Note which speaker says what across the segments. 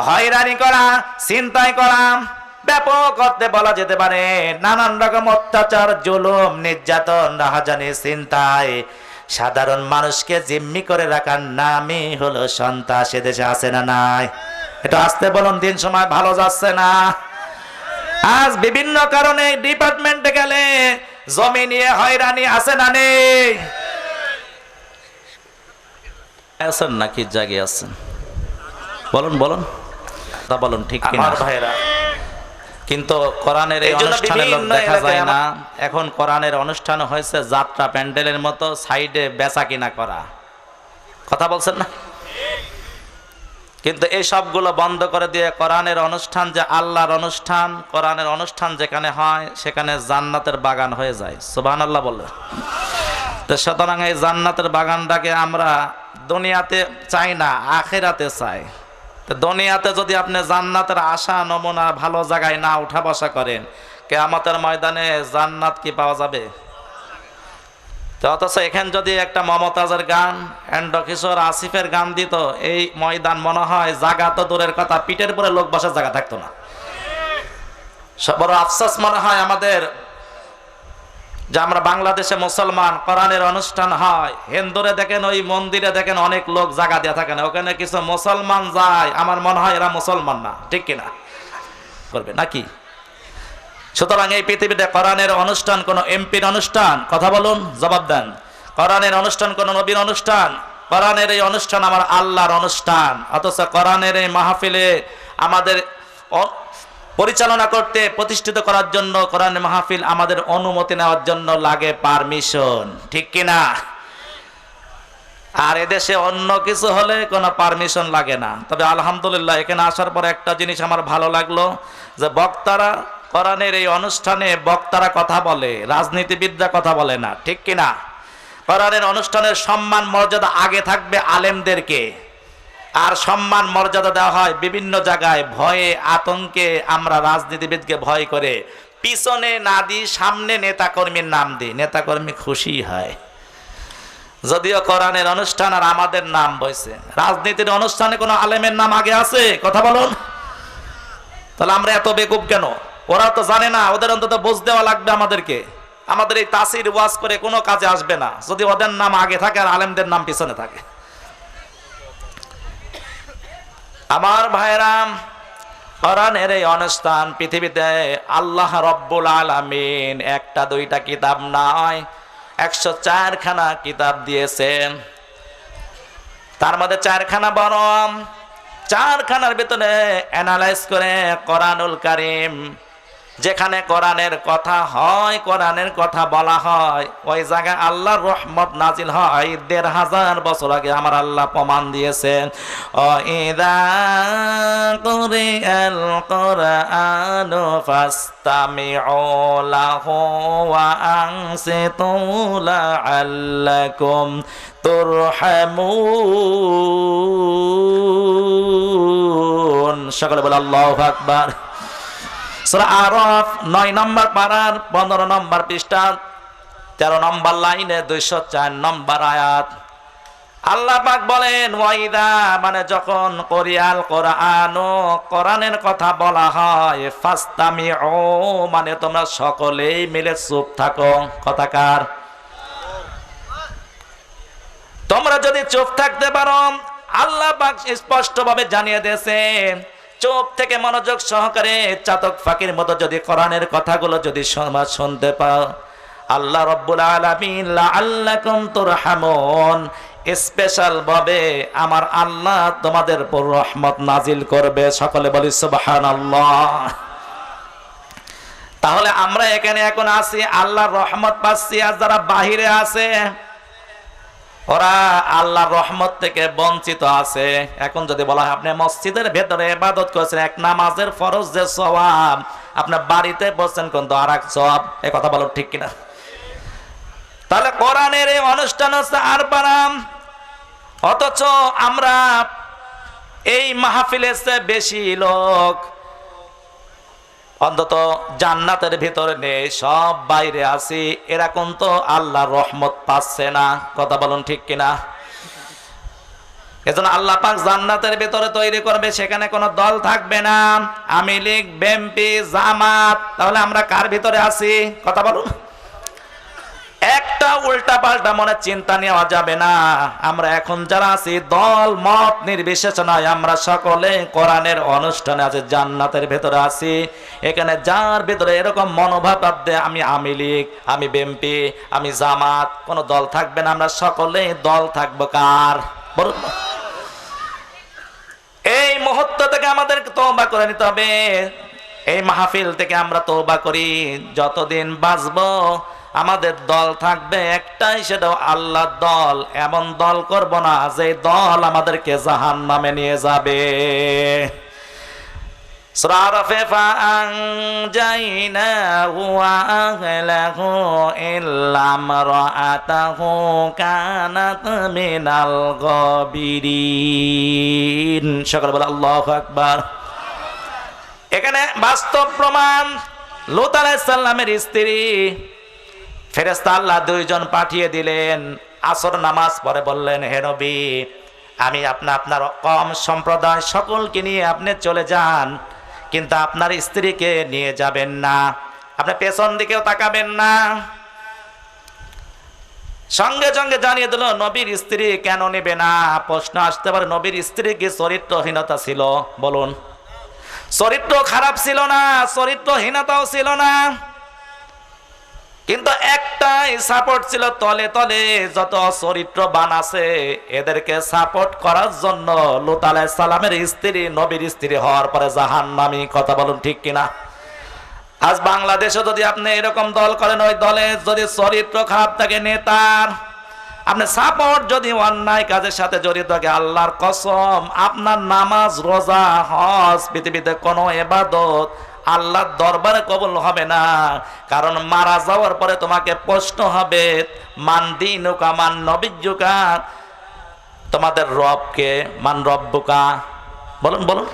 Speaker 1: হয়রানি করা, ছিনতাই করা, ব্যাপক অর্থে বলা যেতে পারে নানান রকম অত্যাচার, জুলুম, নির্যাতন, রাহাজানি, ছিনতাই, সাধারণ মানুষকে জিম্মি করে রাখার নামই হলো সন্ত্রাস। দেশে আছে না নাই? এটা আসতে বলুন, দিন সময় ভালো যাচ্ছে না। আজ বিভিন্ন কারণে ডিপার্টমেন্টে গেলে জমি নিয়ে হয়রানি আছে না নেই? আছেন নাকি জাগে আছেন? বলুন বলুন, তা বলুন ঠিক কিনা আমার ভাইরা। কিন্তু কোরআনের এই অনুষ্ঠানে লোক দেখা যায় না। এখন কোরআনের অনুষ্ঠান হয়েছে যাত্রা প্যান্ডেলের মতো, সাইডে বেচা কিনা করা। কথা বলছেন না? কিন্তু এই সবগুলো বন্ধ করে দিয়ে কোরআনের অনুষ্ঠান যে আল্লাহর অনুষ্ঠান, কোরআনের অনুষ্ঠান যেখানে হয় সেখানে জান্নাতের বাগান হয়ে যায়। সুবহানাল্লাহ বলে। তো সুতরাং এই জান্নাতের বাগানটাকে আমরা দুনিয়াতে চাই না, আখিরাতে চাই। তো দুনিয়াতে যদি আপনি জান্নাতের আশা নমুনা ভালো জায়গায় না উঠা বসা করেন, কিয়ামতের ময়দানে জান্নাত কি পাওয়া যাবে? তো অথচ এখানে যদি একটা মমতাজের গান, কিশোর আসিফের গান দিত, এই ময়দান মনে হয় জায়গা তো দূরের কথা, পিঠের পরে লোক বসার জায়গা থাকতো না। বড় আফসোস মনে হয় আমাদের যে আমরা বাংলাদেশে মুসলমান, কোরআনের অনুষ্ঠান হয়, হিন্দুরে দেখেন ওই মন্দিরে দেখেন অনেক লোক জায়গা দেওয়া থাকে না, ওখানে কিছু মুসলমান যায়, আমার মনে হয় এরা মুসলমান না, ঠিক কিনা করবে নাকি? সুতরাং এই পৃথিবীতে কোরআনের অনুষ্ঠান কোন এমপির অনুষ্ঠান? কথা বলুন, জবাব দেন। কোরআনের অনুষ্ঠান কোন নবীর অনুষ্ঠান? কোরআনের এই অনুষ্ঠান আমার আল্লাহর অনুষ্ঠান। অথচ কোরআনের এই মাহফিলে আমাদের পরিচালনা করতে, প্রতিষ্ঠিত করার জন্য কোরআনের মাহফিল আমাদের অনুমতি নেওয়ার জন্য লাগে পারমিশন, ঠিক কিনা? আর এদেশে অন্য কিছু হলে কোনো পারমিশন লাগে না। তবে আলহামদুলিল্লাহ এখানে আসার পর একটা জিনিস আমার ভালো লাগলো, যে বক্তারা কোরআনের এই অনুষ্ঠানে বক্তারা কথা বলে, রাজনীতিবিদরা কথা বলে না, ঠিক কিনা? কোরআনের অনুষ্ঠানের সম্মান মর্যাদা আগে থাকবে আলেমদেরকে, আর সম্মান মর্যাদা দেওয়া হয় বিভিন্ন জায়গায় ভয়ে আতঙ্কে। আমরা রাজনীতিবিদকে ভয় করে পিছনে না দিই, সামনে নেতাকর্মীর নাম দিই, নেতাকর্মী খুশি হয়। যদিও কোরআনের অনুষ্ঠান আর আমাদের নাম বইছে, রাজনীতির অনুষ্ঠানে কোনো আলেমের নাম আগে আছে? কথা বলুন। তাহলে আমরা এত বেকুব কেন? ওরা তো জানে না, ওদের অন্তত বুঝ দেওয়া লাগবে আমাদেরকে। আমাদের এই তাসির ওয়াজ করে কোনো কাজে আসবে না যদি ওদের নাম আগে থাকে আর আলেমদের নাম পিছনে থাকে। আমার ভাইরাম, কোরআনের এই অনুষ্ঠান পৃথিবীতে আল্লাহ রব্বুল আলামিন একটা দুইটা কিতাব নয়, 104 খানা কিতাব দিয়েছেন। তার মধ্যে 4 খানা বড়, 4 খানার ভিতরে অ্যানালাইজ করে কোরআনুল কারীম, যেখানে কোরআনের কথা হয়, কোরআনের কথা বলা হয়, ওই জায়গায় আল্লাহর রহমত নাজিল হয় 1500 বছর আগে। আমার আল্লাহ প্রমাণ দিয়েছেন, ইযা কুরিআল কুরআনু ফাসতামিউ লাহু ওয়া আনসিতু লাআল্লাকুম তুরহামুন। সকলে বলে আল্লাহু আকবার। সূরা আরাফ 9 নম্বর পারার 15 নম্বর পৃষ্ঠা 13 নম্বর লাইনে 204 নম্বর আয়াত আল্লাহ পাক বলেন, ওয়াইদা মানে যখন কোরিয়াল কোরআনও, কোরআনের কথা বলা হয়, ফাসতামিউ মানে তোমরা সকলেই মিলে চুপ থাকো। কথাকার, তোমরা যদি চুপ থাকতে পারো, আল্লাহ পাক স্পষ্টভাবে জানিয়ে দিয়েছেন, চুপ থেকে মনোযোগ সহকারে চাতক ফাঁকির মতো যদি কোরআনের কথাগুলো যদি শুনতে পাও, আল্লাহ রব্বুল আলামিন লাআল্লাকুম তুরহামুন, স্পেশাল ভাবে আমার আল্লাহ তোমাদের উপর রহমত নাজিল করবে। সকলে বলি সুবহানাল্লাহ। তাহলে আমরা এখানে এখন আছি, আল্লাহর রহমত পাচ্ছি, আর যারা বাহিরে আছে ওরা আল্লাহর রহমত থেকে বঞ্চিত আছে। এখন যদি বলা হয় আপনি মসজিদের ভেতরে ইবাদত করেছেন, এক নামাজের ফরজ যে সওয়াব, আপনার বাড়িতে বলছেন কিন্তু আর এক সওয়াব, এই কথা বলো ঠিক কিনা? তাহলে কোরআনের এই অনুষ্ঠান হচ্ছে আর বারাম, অথচ আমরা এই মাহফিলের চেয়ে বেশি লোক অন্তত জান্নাতের ভিতরে নেই, সব বাইরে আছি। এরকম তো আল্লাহর রহমত পাচ্ছে না। কথা বলুন ঠিক কিনা? এজন্য আল্লাহ পাক জান্নাতের ভিতরে তৈরি করবে, সেখানে কোনো দল থাকবে না, আওয়ামী লীগ, বিএনপি, জামাত। তাহলে আমরা কার ভিতরে আছি? কথা বলুন। একটা উল্টা পাল্টা মনে চিন্তা নেওয়া যাবে না। আমরা এখন যারা আছি দল মত নির্বিশেষে নয়, আমরা সকলে কোরআনের অনুষ্ঠানে আছে, জান্নাতের ভেতরে আছি। এখানে যার ভিতরে এরকম মনোভাব ভাববে আমি আওয়ামী লীগ, আমি বিএনপি, আমি জামাত, কোনো দল থাকবে না, আমরা সকলে দল থাকবো কার? বলুন। এই মুহূর্ত থেকে আমাদের তওবা করে নিতে হবে। এই মাহফিল থেকে আমরা তওবা করি, যতদিন বাঁচবো আমাদের দল থাকবে একটাই, সেটাও আল্লাহর দল। এমন দল করব না যে দল আমাদেরকে জাহান্নামে নিয়ে যাবে। সূরা আরাফে ফাআনজাইনাহু ওয়া আহলাহু ইল্লা ইমরাআতাহু কানাত মিনাল গাবিরিন। সকলে বলে আল্লাহু আকবার। এখানে বাস্তব প্রমাণ। লূত আলাইহিস সালামের স্ত্রী, ফেরেশতা আল্লাহ দুইজন পাঠিয়ে দিলেন। আসর নামাজ পড়ে বললেন, হে নবী, আমি আপনার কম সম্প্রদায় সকলকে নিয়ে আপনি চলে যান, কিন্তু আপনার স্ত্রীকে নিয়ে যাবেন না, আপনি পেছন দিকেও তাকাবেন না। সঙ্গে সঙ্গে জানিয়ে দিল নবীর স্ত্রী কেন নেবে না। প্রশ্ন আসতে পারে, নবীর স্ত্রী কি চরিত্রহীনতা ছিল? বলুন। চরিত্র খারাপ ছিল না, চরিত্রহীনতাও ছিল না, কিন্তু একটাই সাপোর্ট ছিল, তলে তলে যত চরিত্রবান আছে এদেরকে সাপোর্ট করার জন্য লূত আলাইহিস সালামের স্ত্রী নবীর স্ত্রী হওয়ার পরে জাহান্নামী। কথা বলুন ঠিক কিনা? আজ বাংলাদেশে যদি আপনি এরকম দল করেন, ওই দলে যদি চরিত্র খারাপ থাকে নেতার, আপনি সাপোর্ট যদি অন্যায় কাজের সাথে জড়িত থাকে, আল্লাহর কসম আপনার নামাজ, রোজা, হজ, পৃথিবীতে কোনো ইবাদত আল্লাহর দরবারে কবুল হবে না। কারণ মারা যাওয়ার পরে তোমাকে প্রশ্ন হবে, মান দীনুকা মান নবিয়্যুকা, তোমাদের রবকে, মান রব্বুকা। বলুন বলুন,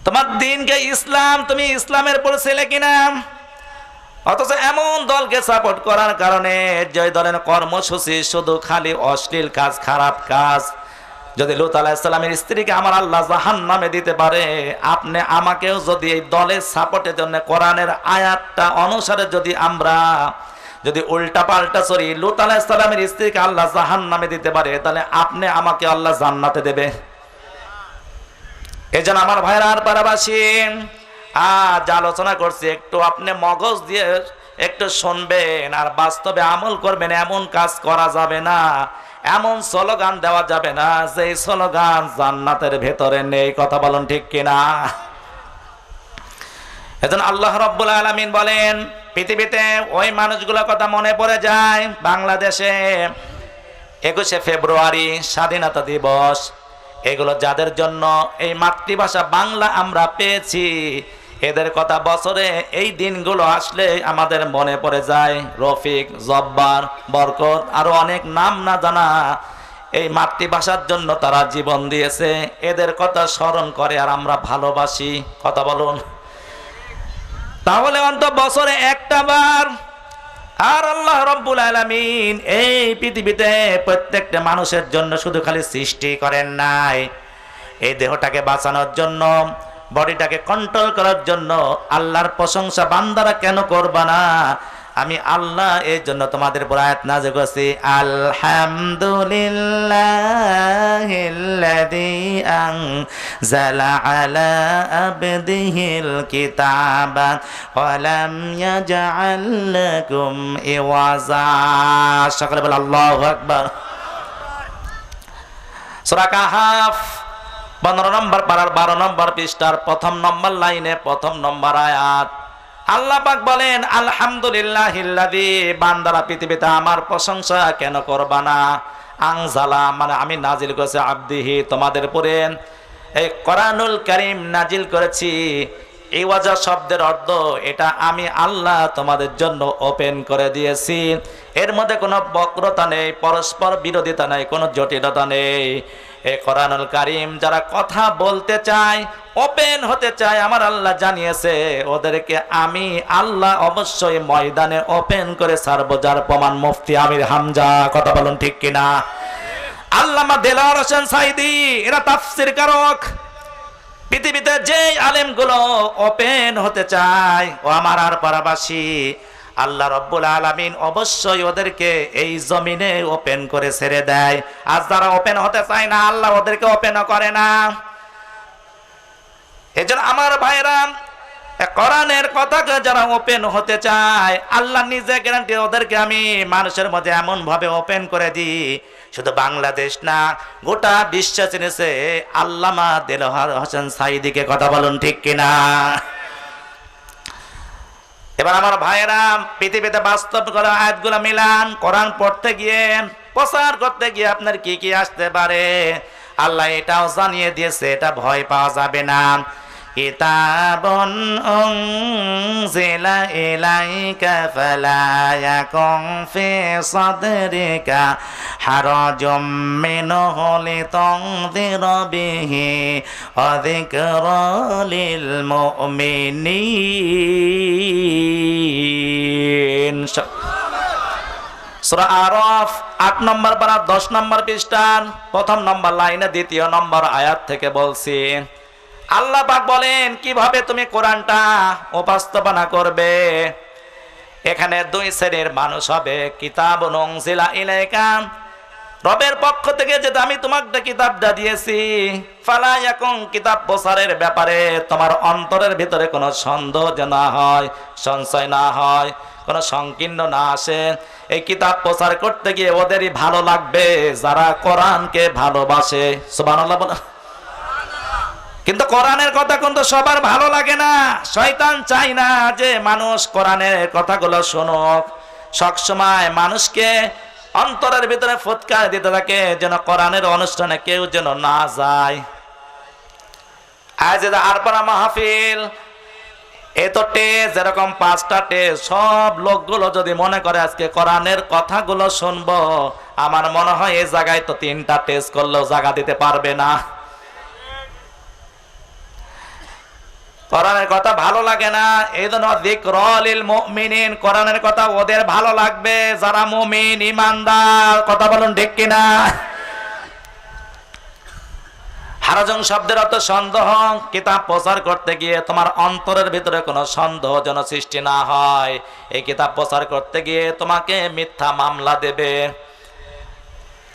Speaker 1: তোমার দিনকে ইসলাম, তুমি ইসলামের পরে ছেলে কিনা? অথচ এমন দলকে সাপোর্ট করার কারণে যে দলের কর্মসূচি শুধু খালি অশ্লীল কাজ, খারাপ কাজ। যদি লূত আলাইহিস সালামের স্ত্রীকে আমার আল্লাহ জাহান্নামে দিতে পারে, আপনি আমাকেও যদি এই দলের সাপোর্টের জন্য কোরআনের আয়াতটা অনুসারে আমরা যদি উল্টা পাল্টা চলি, লূত আলাইহিস সালামের স্ত্রীকে আল্লাহ জাহান্নামে দিতে পারে, তাহলে আপনি আমাকে আল্লাহ জান্নাতে দেবে। এজন্য আমার ভাইরা আর পারাবাসী, আজ আলোচনা করছি, একটু আপনি মগজ দিয়ে একটু শুনবেন আর বাস্তবে আমল করবেন। এমন কাজ করা যাবে না, এমন স্লোগান দেওয়া যাবে না যে স্লোগান জান্নাতের ভেতরে নেই। কথা বলুন ঠিক কিনা? এজন্য আল্লাহ রাব্বুল আলামিন বলেন, পৃথিবীতে ওই মানুষগুলোর কথা মনে পড়ে যায়। বাংলাদেশে 21শে ফেব্রুয়ারি স্বাধীনতা দিবস, এগুলো যাদের জন্য এই মাতৃভাষা বাংলা আমরা পেয়েছি, এদের কথা বছরে এই দিনগুলো আসলে আমাদের মনে পড়ে যায়। রফিক, জব্বার, বরকত, আরো অনেক নাম না জানা এই মাতৃভাষার জন্য তারা জীবন দিয়েছে, এদের কথা স্মরণ করে আর আমরা ভালোবাসি। কথা বলুন। তাহলে অন্তত বছরে একটা বার। আর আল্লাহ রাব্বুল আলামিন এই পৃথিবীতে প্রত্যেকটা মানুষের জন্য শুধু খালি সৃষ্টি করেন নাই, এই দেহটাকে বাঁচানোর জন্য, বডিটাকে কন্ট্রোল করার জন্য। আল্লাহর প্রশংসা বান্দারা কেন করবা না? আমি আল্লাহ এই জন্য তোমাদের উপর আয়াত নাযিল করেছি, আলহামদুলিল্লাহিল্লাযী আনজালা আলা আবদিহিল কিতাবা ওয়া লাম ইয়াজআল লাকুম ইওয়াজা। সকলে বলে আল্লাহু আকবার। সূরা কাহফ 15 নম্বর পারার 12 নম্বর পৃষ্ঠার 1 নম্বর লাইনে 1 নম্বর আয়াত। আল্লাহ পাক বলেন, আলহামদুলিল্লাহিল্লাযী, বান্দারা পৃথিবীতে আমার প্রশংসা কেন করবা না? আনজালা মানে আমি নাজিল করেছি, আবদিহি তোমাদের উপরে এই কোরআনুল কারীম নাজিল করেছি। এই ওয়াজা শব্দের অর্থ এটা আমি আল্লাহ তোমাদের জন্য ওপেন করে দিয়েছি। এর মধ্যে কোনো বক্রতা নেই, পরস্পর বিরোধিতা নেই, কোনো জটিলতা নেই। এই কোরআনুল কারীম যারা কথা বলতে চায়, ওপেন হতে চায়, আমার আল্লাহ জানিয়েছে ওদেরকে আমি আল্লাহ অবশ্যই ময়দানে ওপেন করে ছাড়বো, যার প্রমাণ মুফতি আমির হামজা। কথা বলুন ঠিক কিনা? আল্লামা দেলোয়ার হোসেন সাঈদী এরা তাফসীর কারক। পৃথিবীতে যে আলেমগুলো ওপেন হতে চায়, ও আমার আর পারাবাসী, আল্লাহ রব্বুল আলামিন অবশ্যই ওদেরকে এই জমিনে ওপেন করে ছেড়ে দেয়। আর যারা ওপেন হতে চায় না, আল্লাহ ওদেরকে ওপেনও করে না। এজন্য আমার ভাইরা, কোরআনের কথাকে যারা ওপেন হতে চায়, আল্লাহ নিজে গ্যারান্টি ওদেরকে আমি মানুষের মধ্যে এমন ভাবে ওপেন করে দিই, শুধু বাংলাদেশ না গোটা বিশ্ব চিনেছে আল্লামা দেলোয়ার হোসেন সাঈদীকে। কথা বলুন ঠিক কিনা? এবার আমার ভাইয়েরা, পৃথিবীতে বাস্তব করে আয়াতগুলো মিলান। কোরআন পড়তে গিয়ে, প্রচার করতে গিয়ে আপনার কি কি আসতে পারে আল্লাহ এটাও জানিয়ে দিয়েছে, এটা ভয় পাওয়া যাবে না। কিতাবুন উনজিলা ইলাইকা ফালা ইয়াকুন ফি সাদরিকা হারাজুম মিনহু লিতুনযিরা বিহি ওয়া যিকরা লিল মুমিনিন। সূরা আরাফ ৮ নম্বর পারা ১০ নম্বর পৃষ্ঠার ১ম নম্বর লাইনে ২য় নম্বর আয়াত থেকে বলছি। আল্লাহ পাক বলেন কিভাবে তুমি কোরআনটা উপস্থাপনা করবে। এখানে দুই শ্রেণীর মানুষ হবে। কিতাবুন উনজিলা ইলাইকা, রবের পক্ষ থেকে যেটা আমি তোমাকে কিতাবটা দিয়েছি, ফালা ইয়াকুন, কিতাব প্রচারের ব্যাপারে তোমার অন্তরের ভিতরে কোনো সন্দেহ না হয়, সংশয় না হয়, কোনো সংকীর্ণ না আসে। এই কিতাব প্রচার করতে গিয়ে ওদেরই ভালো লাগবে যারা কোরআনকে ভালোবাসে। সুবহানাল্লাহ বলো। কিন্তু কোরআনের কথা কিন্তু সবার ভালো লাগে না। শয়তান চায় না যে মানুষ কোরআনের কথাগুলো শুনুক। সবসময় মানুষকে অন্তরের ভিতরে ফুৎকার দিতে থাকে যেন কোরআনের অনুষ্ঠানে কেউ যেন না যায়। আজ আরপাড়া মাহফিল, এ তো টেস্ট, যেরকম 5টা টেস্ট, সব লোকগুলো যদি মনে করে আজকে কোরআনের কথাগুলো শুনবো, আমার মনে হয় এই জায়গায় তো 3টা টেস্ট করলেও জায়গা দিতে পারবে না। কোরআনের কথা ভালো লাগে না, এই জন্য যিকরা লিল মুমিনিন, কোরআনের কথা ওদের ভালো লাগবে যারা মুমিন ঈমানদার। কথা বলুন ঠিক কিনা? হারাজং শব্দের অর্থ সন্দেহ। কিতাব প্রচার করতে গিয়ে তোমার অন্তরের ভিতরে কোনো সন্দেহ যেন সৃষ্টি না হয়। এই কিতাব প্রচার করতে গিয়ে তোমাকে মিথ্যা মামলা দেবে।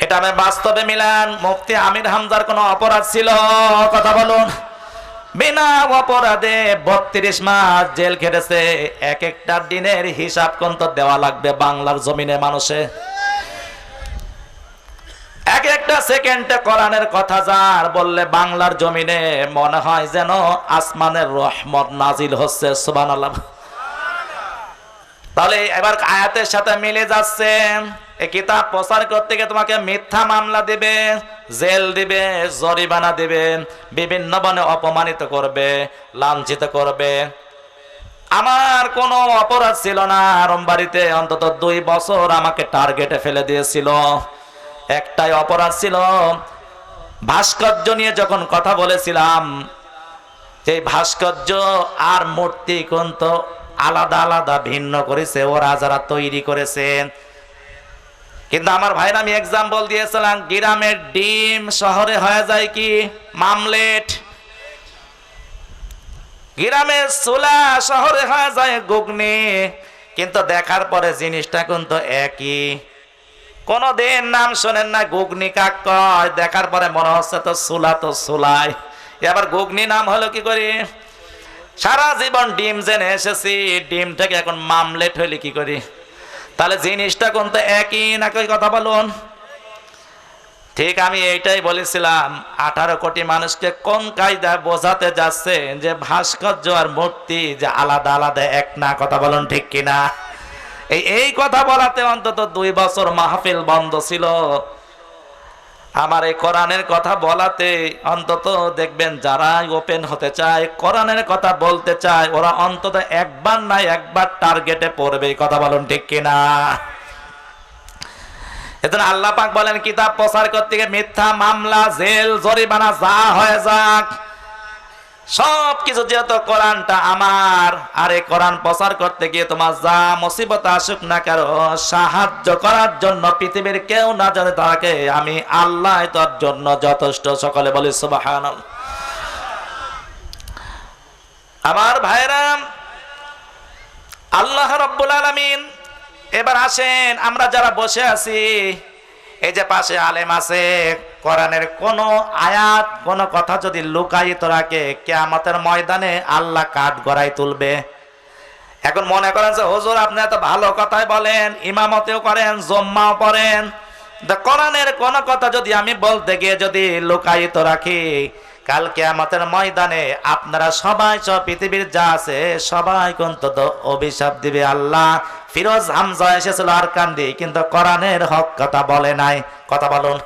Speaker 1: এটা আমি বাস্তবে মিলান। মুফতি আমির হামজার কোনো অপরাধ ছিল? কথা বলুন। বিনা অপরাধে 32 মাস জেল খেটেছে। এক একটা দিনের হিসাব কিন্তু দেওয়া লাগবে বাংলার জমিনে মানুষে। এক একটা সেকেন্ডে কোরআনের কথা যার বললে বাংলার জমিনে মনে হয় যেন আসমানের রহমত নাজিল হচ্ছে। সুবহানাল্লাহ। তাহলে এবার আয়াতের সাথে মিলে যাচ্ছে। এই কিতাব প্রচার করতে গিয়ে তোমাকে মিথ্যা মামলা দিবে, জেল দিবে, জরিমানা দিবে, বিভিন্ন বনে অপমানিত করবে, লাঞ্ছিত করবে। আমার কোনো অপরাধ ছিল না, আরমবাড়িতে অন্তত 2 বছর আমাকে টার্গেটে ফেলে দিয়েছিল। একটাই অপরাধ ছিল, ভাস্কর্য নিয়ে যখন কথা বলেছিলাম, এই ভাস্কর্য আর মূর্তি কিন্তু আলাদা আলাদা ভিন্ন করেছে ওরা যারা তৈরি করেছেন। কিন্তু আমার ভাইরা, আমি এক্সাম্পল দিয়েছিলাম, গ্রামের ডিম শহরে হয়ে যায় কি মামলেট, গ্রামের চুলা শহরে হয়ে যায় ঘুগনি। কিন্তু দেখার পরে জিনিসটা কিন্তু একই। কোনদিন নাম শোনেন না ঘুগনি কাক কয়, দেখার পরে মনে হচ্ছে তো চুলা তো চুলাই। এবার ঘুগনি নাম হলো কি করি? সারা জীবন ডিম জেনে এসেছি, ডিম থেকে এখন মামলেট হইলে কি করি? তাহলে জিনিসটা কিন্তু একই নাকি? কথা বলুন। ঠিক আমি এইটাই বলেছিলাম, 18 কোটি মানুষকে কোন কায়দায় বোঝাতে যাচ্ছে যে ভাস্কর্য আর মূর্তি যে আলাদা আলাদা এক না। কথা বলুন ঠিক কিনা? এই কথা বলাতে অন্তত 2 বছর মাহফিল বন্ধ ছিল। আমার এই কোরআনের কথা বলাতে অন্তত দেখবেন যারা ওপেন হতে চায়, কোরআনের কথা বলতে চায়, ওরা অন্তত একবার না একবার টার্গেটে পড়বে। কথা বলুন ঠিক কিনা? এজন্য আল্লাহ পাক বলেন কিতাব প্রচার করতে গিয়ে মিথ্যা মামলা, জেল, জরিমানা যা হয়ে যাক, সব কিছু যেহেতু কোরআনটা আমার, আর এই কোরআন প্রচার করতে গিয়ে তোমার যা মুসিবত আসুক না কারো, সাহায্য করার জন্য পৃথিবীর কেউ না জানে তাকে আমি আল্লাহ তোর জন্য যথেষ্ট। সকলে বলি সুবহানাল্লাহ। আমার ভাইরা, আল্লাহ রাব্বুল আলামিন, এবার আসেন আমরা যারা বসে আছি, এই যে পাশে আলেম আছে, কোরআনের কোন আয়াত কোন কথা যদি লুকায়িত রাখে, কিয়ামতের ময়দানে আল্লাহ কাঠ গড়াই তুলবে। এখন মনে করেন যে হুজুর আপনি এত ভালো কথাই বলেন, ইমামতেও করেন, জুম্মাও পড়েন, কোরআনের কোন কথা যদি আমি বলতে গিয়ে যদি লুকায়িত রাখি, কাল কিয়ামতের ময়দানে আপনারা সবাই, সব পৃথিবীর যা আছে সবাই অন্তত অভিশাপ দিবে। আল্লাহ ফিরোজ হামজা এসেছিল আর কান্দি, কিন্তু কোরআনের হক কথা বলে নাই। কথা বলুন।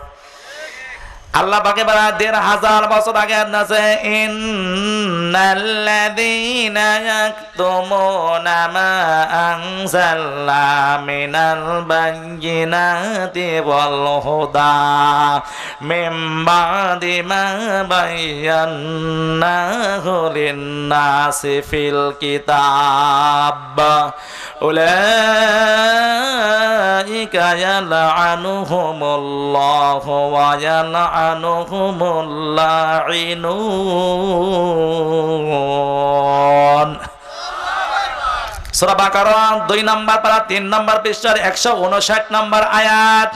Speaker 1: আল্লাহ পাকে বলা ১৫০০ বছর আগে আছে, ইন্নাল্লাযীনা ইয়াকতুমুনা মা আনজালনা মিনাল বায়্যিনাতি ওয়াল হুদা মিন বা'দি মা বায়্যানাহু লিন-নাসি ফিল কিতাব উলাইকা ইয়ালআনুহুমুল্লাহু ওয়া ইয়ালআনুহুমুল লাঈনুন। সূরা বাকারা ২ নম্বর পারা ৩ নম্বর পৃষ্ঠার ১৫৯ নম্বর আয়াত।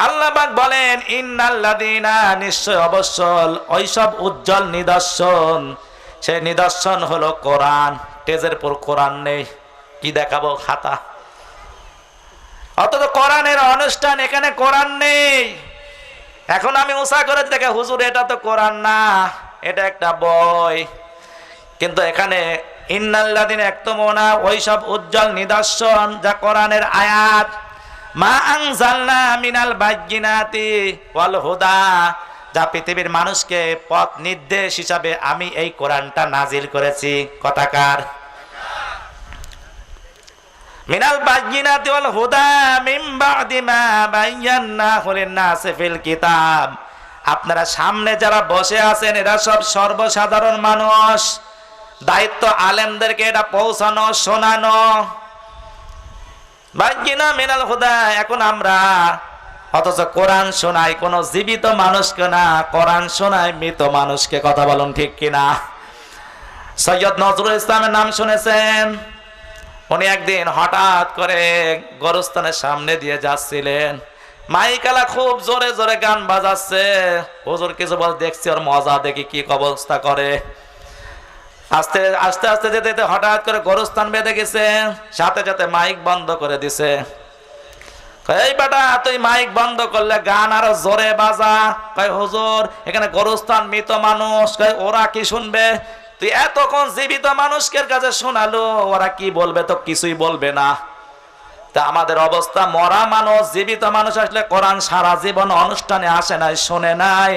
Speaker 1: আল্লাহ পাক বলেন, ইন্নাল্লাযীনা, নিশ্চয় অবশ্যই ওইসব উজ্জ্বল নিদর্শন, সেই নিদর্শন হলো কোরআন। টেজের পর কোরআন নেই, কি দেখাবো খাতা? অথচ কোরআনের অনুষ্ঠান, এখানে কোরআন নেই। এখন আমি উষা করে দেখে, হুজুর এটা তো কোরআন না, এটা একটা বই। কিন্তু এখানে ইন্নাল্লাযীনা ইয়াকতুমুনা, ওইসব উজ্জ্বল নিদর্শন যা কোরআনের আয়াত, মা আনজালনা মিনাল বায়্যিনাতি ওয়াল হুদা, যা পৃথিবীর মানুষকে পথ নির্দেশ হিসাবে আমি এই কোরআনটা নাজিল করেছি। কথাকার মিনাল বায়্যিনাতি ওয়াল হুদা মিন বা'দি মা বায়্যানাহু লিন-নাসি ফিল কিতাব। আপনারা সামনে যারা বসে আছেন এরা সব সর্বসাধারণ মানুষ, দায়িত্ব আলেমদেরকে এটা পৌঁছানো, শোনানো। বায়্যিনা মিনাল হুদা, এখন আমরা অথচ কোরআন শোনাই কোন জীবিত মানুষকে না, কোরআন শোনাই মৃত মানুষকে। কথা বলুন ঠিক কিনা? সৈয়দ নজরুল ইসলামের নাম শুনেছেন? উনি একদিন হঠাৎ করে গোরস্থানের সামনে দিয়ে যাচ্ছিলেন, মাইকালা খুব জোরে জোরে গান বাজাচ্ছে। হুজুর কিছু বল, দেখছি ওর মজা, দেখি কি অবস্থা করে। আস্তে আস্তে আস্তে যেতে যেতে হঠাৎ করে গোরস্থান বেঁধে গেছে, সাথে সাথে মাইক বন্ধ করে দিছে। এই বেটা, তুই মাইক বন্ধ করলে গান আরো জোরে বাজা। কয় হুজুর এখানে গোরস্থান, মৃত মানুষ, কয় ওরা কি শুনবে? তুই এতক্ষণ জীবিত মানুষের কাছে শোনালো, ওরা কি বলবে? তো কিছুই বলবে না। তা আমাদের অবস্থা, মরা মানুষ, জীবিত মানুষ আসলে কোরআন সারা জীবন অনুষ্ঠানে আসে নাই, শোনে নাই,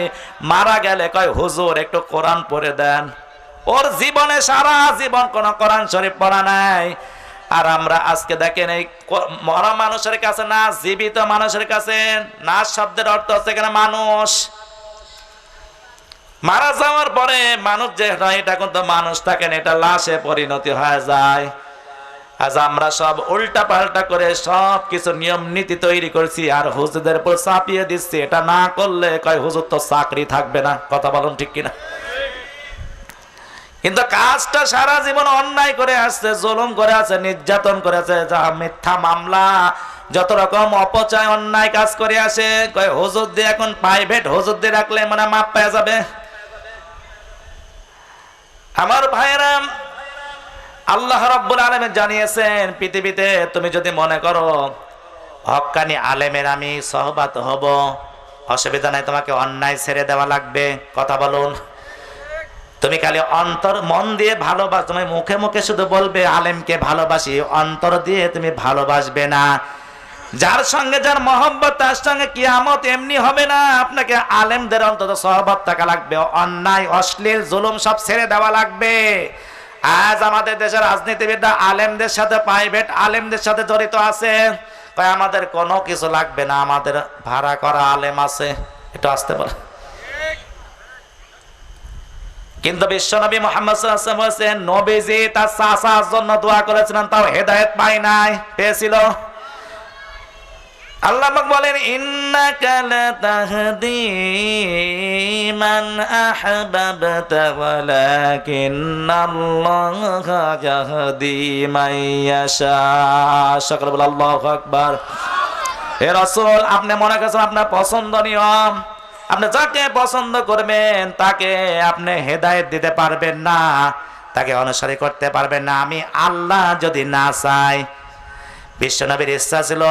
Speaker 1: মারা গেলে কয় হুজুর একটু কোরআন পড়ে দেন। ওর জীবনে সারা জীবন কোন কোরআন শরীফ পড়া নাই। আর আমরা আজকে দেখেন, এই মরা মানুষের কাছে না, জীবিত মানুষের কাছে না, শব্দের অর্থ হচ্ছে এখানে মানুষ। মারা যাওয়ার পরে মানুষ যে নয়, এটা কিন্তু মানুষ থাকেন, এটা লাশে পরিণতি হয়ে যায়। আজ আমরা সব উল্টা পাল্টা করে সব কিছু নিয়ম নীতি তৈরি করছি, আর হুজুরদের উপর চাপিয়ে দিচ্ছি। এটা না করলে কয় হুজুর তো চাকরি থাকবে না। কথা বলুন ঠিক কিনা? কিন্তু কাজটা সারা জীবন অন্যায় করে আসছে, জুলুম করে আছে, নির্যাতন করে আছে, যা মিথ্যা মামলা, যত রকম অপচয় অন্যায় কাজ করে আসে। কয় হুজুর দিয়ে এখন প্রাইভেট হুজুর দিয়ে রাখলে মানে মাপ পেয়ে যাবে। আমার ভাইরা, আল্লাহ রাব্বুল আলামিন জানিয়েছেন, পৃথিবীতে তুমি যদি মনে করো হক্কানি আলেমের আমি সহবাত হব, অসুবিধা নাই, তোমাকে অন্যায় ছেড়ে দেওয়া লাগবে। কথা বলুন। তুমি খালি অন্তর মন দিয়ে ভালোবাস, তুমি মুখে মুখে শুধু বলবে আলেমকে ভালোবাসি, অন্তর দিয়ে তুমি ভালোবাসবে না। যার সঙ্গে যার মহব্বত, তার সঙ্গে কিয়ামত এমনি হবে না। আপনাকে আলেমদের অন্তত সহবত থাকা লাগবে, অন্যায় অশ্লীল জুলুম সব ছেড়ে দেওয়া লাগবে। আজ আমাদের দেশের রাজনীতিবিদরা আলেমদের সাথে, প্রাইভেট আলেমদের সাথে জড়িত আছে। কয় আমাদের কোনো কিছু লাগবে না, আমাদের ভাড়া করা আলেম আছে। এটা আসতে পারে। কিন্তু বিশ্বনবী মুহাম্মদ সাল্লাল্লাহু আলাইহি ওয়াসাল্লাম বলেছেন নবীজি তার চাচার জন্য দোয়া করেছিলেন, তাও হেদায়েত পায় নাই, পেয়েছিল। আল্লাহ পাক বলেন ইন্নাকা লাতাহদি মান আহবাবতা ওয়ালাকিন্নাল্লাহা ইয়াহদি মান ইয়াশা। সকলে বলে আল্লাহু আকবার। হে রাসূল, আপনি মনে করছেন আপনার পছন্দনীয়, আপনি যাকে পছন্দ করবেন তাকে আপনি হেদায়েত দিতে পারবেন না, তাকে অনুসরণ করতে পারবেন না আমি আল্লাহ যদি না চাই। বিশ্বনবীর ইচ্ছা ছিল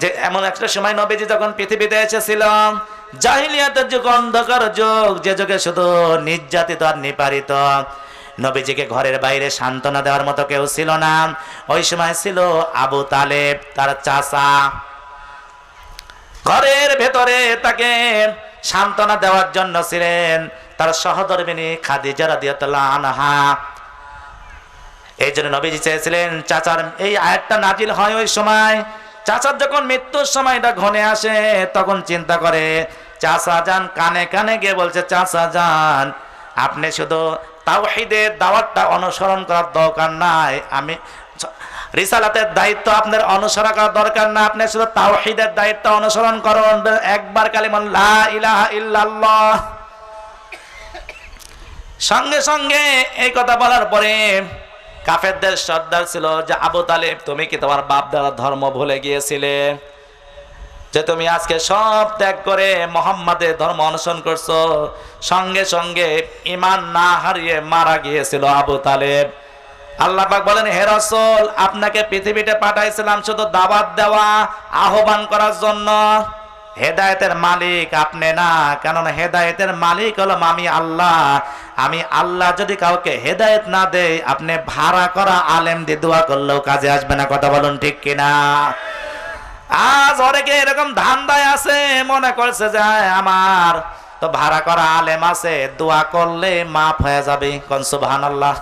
Speaker 1: যে এমন একটা সময় নবীজি যখন পৃথিবীতে এসেছিল, জাহিলিয়াতের যুগ, অন্ধকার যুগ, যে যুগে শুধু নির্যাতিত আর নিপারিত, নবীজিকে ঘরের বাইরে সান্ত্বনা দেওয়ার মতো কেউ ছিল না। ওই সময় ছিল আবু তালেব, তার চাচা। ঘরের ভেতরে তাকে সান্ত্বনা দেওয়ার জন্য ছিলেন তার সহধর্মিণী খাদিজা রাদিয়াল্লাহু আনহা। এই জন্য নবীজি চেয়েছিলেন চাচার এই আয়াতটা নাজিল হয় ওই সময়। চাচার যখন মৃত্যুর সময়টা ঘনে আসে তখন চিন্তা করে, চাচা যান কানে কানে গিয়ে বলছে, চাচা যান আপনি শুধু তাওহীদের দাওয়াতটা অনুসরণ করার দরকার নাই, আমি রিসালাতের দায়িত্ব আপনার অনুসরণ করার দরকার না, আপনি শুধু তাওহীদের দায়িত্ব অনুসরণ করুন, একবার কালিমা লা ইলাহা ইল্লাল্লাহ। সঙ্গে সঙ্গে এই কথা বলার পরে কাফেরদের সর্দার ছিল যে আবু তালেব, তুমি কি তোমার বাপ দাদার ধর্ম ভুলে গিয়েছিলে যে তুমি আজকে সব ত্যাগ করে মুহাম্মাদের ধর্ম অনুসরণ করছো? সঙ্গে সঙ্গে ঈমান না হারিয়ে মারা গিয়েছিল আবু তালেব। আল্লাহ পাক বলেন, হে রাসূল, আপনাকে পৃথিবীতে পাঠাইছিলাম শুধু দাওয়াত দেওয়া, আহ্বান করার জন্য। হেদায়েতের মালিক আপনি না, কেননা হেদায়েতের মালিক হলাম আমি আল্লাহ। আমি আল্লাহ যদি কাউকে হেদায়েত না দেই, আপনি ভাড়া করা আলেম দিয়ে দোয়া করলেও কাজে আসবে না। কথা বলুন ঠিক কিনা? আজ অনেকে এরকম ধান্দায় আছে, মনে করছে যে আমার তো ভাড়া করা আলেম আছে, দোয়া করলে মাফ হয়ে যাবে। কোন সুবহানাল্লাহ,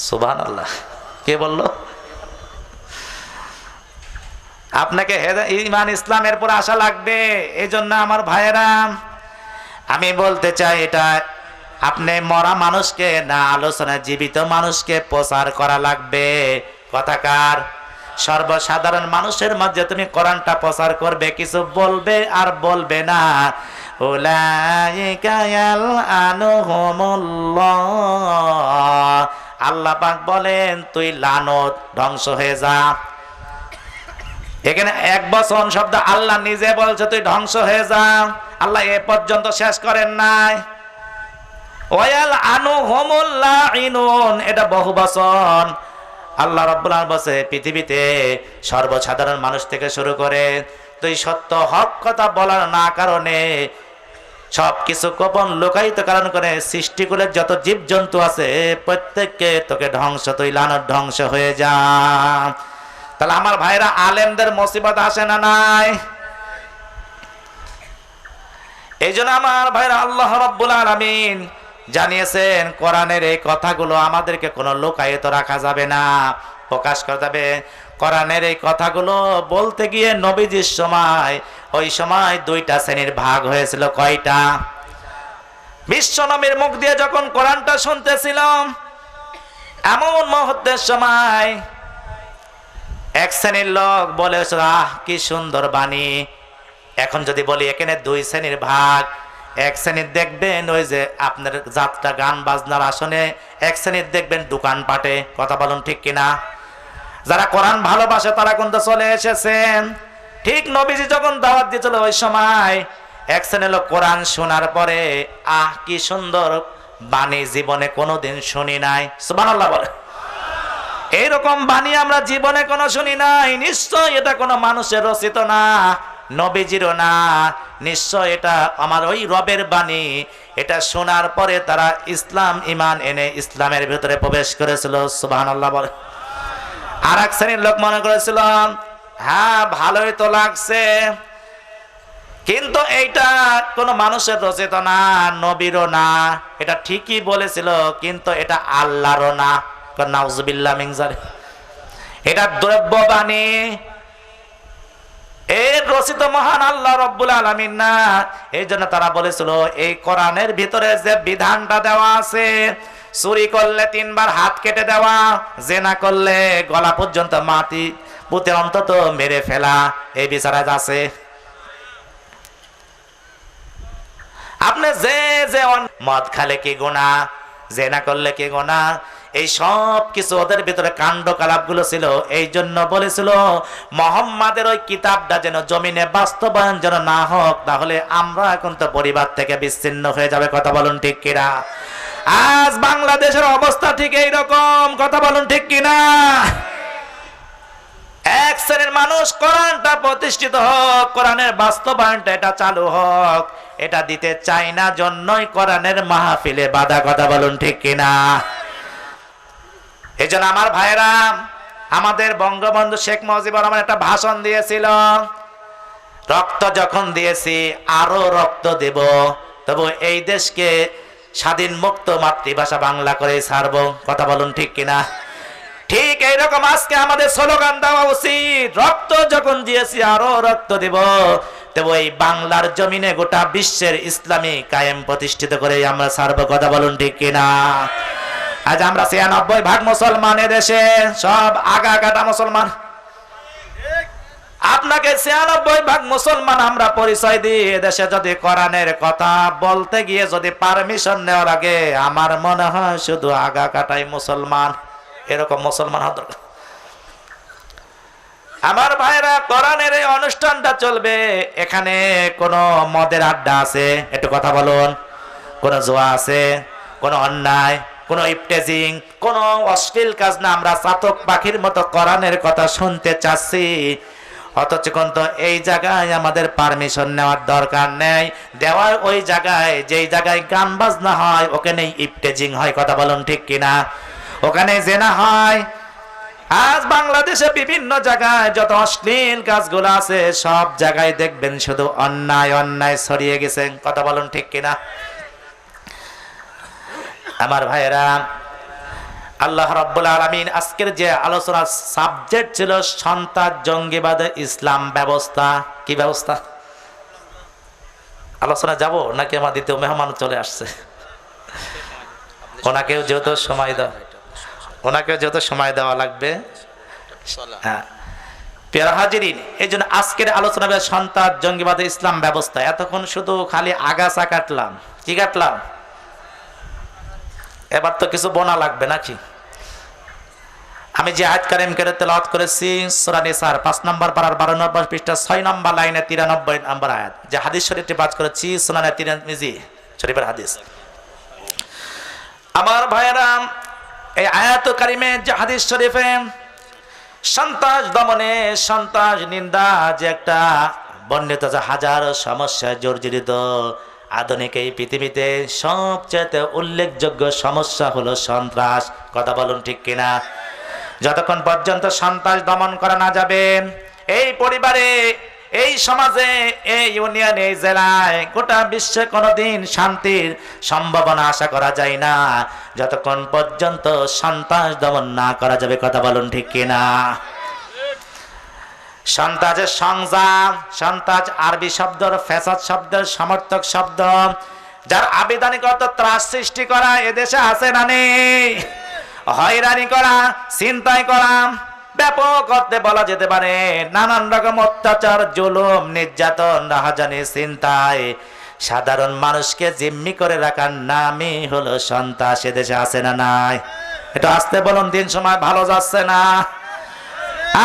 Speaker 1: সুবহানাল্লাহ। কে বললো? আপনাকে ঈমান ইসলামের পর আশা লাগবে। এই জন্য আমার ভাইয়েরা, আমি বলতে চাই, এটা আপনি মরা মানুষকে না, আলোচনা জীবিত মানুষকে প্রচার করা লাগবে। কথাকার সর্বসাধারণ মানুষের মধ্যে তুমি কোরআনটা প্রচার করবে, কিছু বলবে আর বলবে না। উলাইকা ইয়ালআনুহুমুল্লাহ, আল্লাহ পাক বলেন তুই লানত, ধ্বংস হয়ে যা। এখানে এক বচন শব্দ, আল্লাহ নিজে বলছে তুই ধ্বংস হয়ে যা। আল্লাহ এ পর্যন্ত শেষ করেন নাই। ওয়াল আনুহুমুল লাইনুন, এটা বহু বচন। আল্লাহ রাব্বুল আলামিন বলে পৃথিবীতে সর্বসাধারণ মানুষ থেকে শুরু করে তুই সত্য হক কথা বলার না কারণে, সবকিছু গোপন লুকায়িত কারণ করে সৃষ্টিকুলের যত জীবজন্তু আছে প্রত্যেককে তোকে ধ্বংস, তুই লানত, ধ্বংস হয়ে যা। তাহলে আমার ভাইরা, আলেমদের মুসিবত আসে না নাই? এই জন্য আমার ভাইরা, আল্লাহ রাব্বুল আলামিন জানিয়েছেন কোরআনের এই কথাগুলো আমাদেরকে কোনো লুকায়িত রাখা যাবে না, প্রকাশ করা যাবে। কোরআনের এই কথাগুলো বলতে গিয়ে নবীজির সময়, ওই সময় দুইটা শ্রেণীর ভাগ হয়েছিল। কয়টা? বিশ্ব নবীর মুখ দিয়ে যখন কোরআনটা শুনতেছিলাম, এমন মুহূর্তের সময় এক শ্রেণীর লোক বলেছিল, আহ কি সুন্দর বাণী। এখন যদি বলি এখানে দুই শ্রেণীর ভাগ, এক শ্রেণীর দেখবেন ওই যে আপনার যাত্রা গান বাজনার আসনে, এক শ্রেণীর দেখবেন দোকানপাটে। কথা বলুন ঠিক কিনা? যারা কোরআন ভালোবাসে তারা কিন্তু চলে এসেছেন। ঠিক নবীজি যখন দাওয়াত দিয়েছিল ওই সময় এক শ্রেণীর লোক কোরআন শোনার পরে, আহ কি সুন্দর বাণী, জীবনে কোনোদিন শুনি নাই। সুবহানাল্লাহ বলে। এইরকম বাণী আমরা জীবনে কোনো শুনি নাই। নিশ্চয় এটা কোনো মানুষের রচিত না, নবীজিরও না, নিশ্চয় এটা আমার ওই রবের বাণী। এটা শোনার পরে তারা ইসলাম ঈমান এনে ইসলামের ভিতরে প্রবেশ করেছিল। সুবহানাল্লাহ বলে। আর এক শ্রেণীর লোক মনে করেছিল, হ্যাঁ ভালোই তো লাগছে, কিন্তু এইটা কোনো মানুষের রচিত না, নবীরও না। এটা ঠিকই বলেছিল, কিন্তু এটা আল্লাহরও না। নাউজুবিল্লাহ মিন যালিক। এটা দ্রব্য বাণী। এর রচিত মহান আল্লাহ রব্বুল আলামিন না। এই জন্য তারা বলেছিল এই কোরআনের ভিতরে যে বিধানটা দেওয়া আছে, চুরি করলে 3 বার হাত কেটে দেওয়া, জেনা করলে গলা পর্যন্ত মাটি পুঁতে অন্তত মেরে ফেলা, এই বিচার আজ আছে। আপনি যে মদ খালে কি গুনাহ, জেনা করলে কি গুনাহ, এই সব কিছু ওদের ভিতরে কাণ্ড কালাপগুলো ছিল। এই জন্য বলেছিল মুহাম্মাদের ওই কিতাবটা যেন জমিনে বাস্তবায়ন যেন না হোক, তাহলে আমরা এখন তো পরিবার থেকে বিচ্ছিন্ন হয়ে যাবে। কথা বলুন ঠিক কিনা? আজ বাংলাদেশের অবস্থা ঠিক এইরকম। কথা বলুন ঠিক কিনা? এক শ্রেণীর মানুষ কোরআনটা প্রতিষ্ঠিত হোক, কোরআনের বাস্তবায়নটা এটা চালু হোক, এটা দিতে চাই না, জন্যই কোরআনের মাহফিলে বাধা। কথা বলুন ঠিক কিনা? এই জন্য আমার ভাইরা, আমাদের বঙ্গবন্ধু শেখ মুজিবুর রহমান একটা ভাষণ দিয়েছিল, রক্ত যখন দিয়েছি আরো রক্ত দেব, তবু এই দেশকে স্বাধীন মুক্ত মাতৃভাষা বাংলা করে ছাড়বো। কথা বলুন ঠিক কিনা? ঠিক এইরকম আজকে আমাদের স্লোগান দেওয়া উচিত, রক্ত যখন দিয়েছি আরো রক্ত দেব, তবু এই বাংলার জমিনে গোটা বিশ্বের ইসলামী কায়েম প্রতিষ্ঠিত করে আমরা ছাড়বো। কথা বলুন ঠিক কিনা? আজ আমরা ৯৬% মুসলমানের দেশে, সব আগা কাটা মুসলমান। আপনাকে ৯৬% মুসলমান আমরা পরিচয় দিই। এদেশে যদি কোরআনের কথা বলতে গিয়ে যদি পারমিশন নেওয়ার আগে, আমার মনে হয় শুধু আগা কাটাই মুসলমান, এরকম মুসলমান হওয়া দরকার। আমার ভাইরা, কোরআনের এই অনুষ্ঠানটা চলবে, এখানে কোন মদের আড্ডা আছে একটু কথা বলুন, কোন জুয়া আছে, কোন অন্যায়, কোন ইফটেজিং, কোন অশ্লীল কাজ না। আমরা চাতক পাখির মতো কোরআনের কথা শুনতে চাচ্ছি, অথচ কিন্তু এই জায়গায় আমাদের পারমিশন নেওয়ার দরকার নেই। দেওয়ার ওই জায়গায়, যেই জায়গায় গান বাজনা হয় ওখানেই ইফটেজিং হয়। কথা বলুন ঠিক কিনা? ওখানে জেনা হয়। আজ বাংলাদেশে বিভিন্ন জায়গায় যত অশ্লীল কাজগুলো আছে, সব জায়গায় দেখবেন শুধু অন্যায় অন্যায় ছড়িয়ে গেছে। কথা বলুন ঠিক কিনা? আমার ভাইয়েরা, আল্লাহ রাব্বুল আলামিন আজকের যে আলোচনার সাবজেক্ট ছিল সন্ত্রাস, জঙ্গিবাদে ইসলাম ব্যবস্থা। কি ব্যবস্থা? আলোচনা যাব নাকি আমার দ্বিতীয় মেহমান চলে আসছে? ওনাকেও যেহেতু সময় দেওয়া লাগবে। হ্যাঁ, প্রিয় হাজিরিন, এই জন্য আজকের আলোচনা হবে সন্ত্রাস, জঙ্গিবাদে ইসলাম ব্যবস্থা। এতক্ষণ শুধু খালি আগাছা কাটলাম। কি কাটলাম? এবার তো কিছু বোনা লাগবে নাকি? আমি যে আয়াত কারিমকে তেলাওয়াত করেছি সূরা নিসার 5 নম্বর পারার 12 নম্বর পৃষ্ঠা 6 নম্বর লাইনে 93 নম্বর আয়াত, যে হাদিস শরীফটি পাঠ করেছি সুনানে তিরমিজি শরীফের হাদিস। আমার ভাইয়েরা, এই আয়াত কারিমে যে হাদিস শরীফে সন্ত্রাস দমনে, সন্ত্রাস নিন্দা যে একটা বর্ণিত, যে হাজারো সমস্যায় জর্জরিত আধুনিক এই পৃথিবীতে সবচেয়ে উল্লেখযোগ্য সমস্যা হলো সন্ত্রাস। কথা বলুন ঠিক কিনা? যতক্ষণ পর্যন্ত সন্ত্রাস দমন করা না যাবে, এই পরিবারে, এই সমাজে, এই ইউনিয়নে, এই জেলায়, গোটা বিশ্বে কোনোদিন শান্তির সম্ভাবনা আশা করা যায় না, যতক্ষণ পর্যন্ত সন্ত্রাস দমন না করা যাবে। কথা বলুন ঠিক কিনা? সন্ত্রাসের সংযম, সন্ত্রাস আরবি শব্দের, ফ্যাসাদ শব্দের সমর্থক শব্দ, যার আবিধানিক অর্থ ত্রাস সৃষ্টি করা। এদেশে আছে না নেই? হয়রানি করা, ছিনতাই করা, ব্যাপক অর্থে বলা যেতে পারে নানান রকম অত্যাচার, জুলুম, নির্যাতন, রাহাজানি, ছিনতাই, সাধারণ মানুষকে জিম্মি করে রাখার নামই হলো সন্ত্রাস। এদেশে আছে না নাই? এটা আসতে বলুন, দিন সময় ভালো যাচ্ছে না।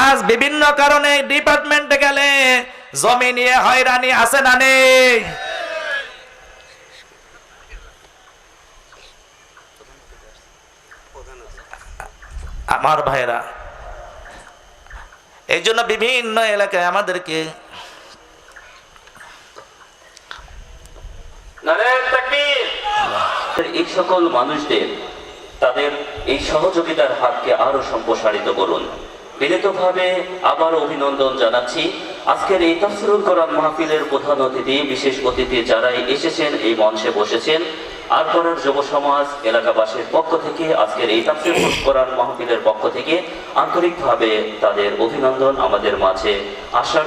Speaker 1: আজ বিভিন্ন কারণে ডিপার্টমেন্টে গেলে জমি নিয়ে হয়রানি আছে না নেই? আমার ভাইরা, এই জন্য বিভিন্ন এলাকায় আমাদেরকে
Speaker 2: এই সকল মানুষদের তাদের এই সহযোগিতার হাতকে আরো সম্প্রসারিত করুন। বিনীতভাবে আবার অভিনন্দন জানাচ্ছি আজকের এই তাফসীরুল কোরআন মাহফিলের প্রধান অতিথি, বিশেষ অতিথি যারাই এসেছেন, এই মঞ্চে বসেছেন। আরপাড়ার যুব সমাজ, এলাকাবাসীর পক্ষ থেকে আজকের এই তাফসীরুল কোরআন মাহফিলের পক্ষ থেকে আন্তরিকভাবে তাদের অভিনন্দন আমাদের মাঝে আসার